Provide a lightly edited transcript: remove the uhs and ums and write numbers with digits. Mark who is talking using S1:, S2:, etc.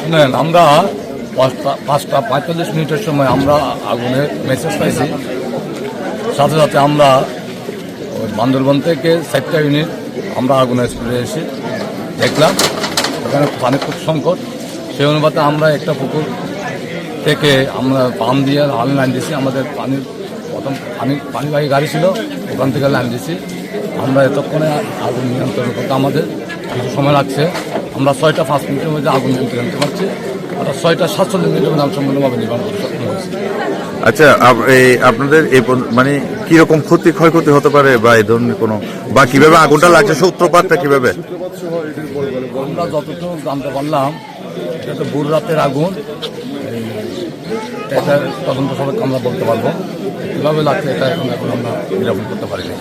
S1: শুনেন, আমরা 5:45 সময় আমরা আগুনের মেসেজ পাইছি। সাথে সাথে আমরা বান্দরবন থেকে 4টা ইউনিট আমরা আগুনের স্প্রে এসে দেখলাম ওখানে পানি খুব সংকট। সেই অনুপাতে আমরা একটা পুকুর থেকে আমরা পাম্প দিয়ে লাইন দিয়েছি। আমাদের প্রথম পানিবাহী গাড়ি ছিল, ওখান থেকে লাইন দিয়েছি। আমরা এতক্ষণে আগুন নিয়ন্ত্রণ করতে আমাদের কিছু সময় লাগছে। আমরা 6টা 5 মিনিটের মধ্যে আগুন নিয়ন্ত্রণ করতে পারছি। ওটা 6টা 47 মিনিটের মধ্যে সম্পূর্ণভাবে নির্মাণ করতে সক্ষম হয়েছে।
S2: আচ্ছা, আপনাদের এই মানে কিরকম ক্ষয়ক্ষতি হতে পারে বা এই ধরনের কোনো বা কিভাবে আগুনটা লাগছে, সূত্রপাতটা কিভাবে?
S1: আমরা যতটুকু জানতে পারলাম এটা তো ভোর রাতের আগুন। এটা তদন্ত সবাইকে আমরা বলতে পারবো কীভাবে লাগছে, এটা এখন আমরা নিরাপদ করতে পারি না।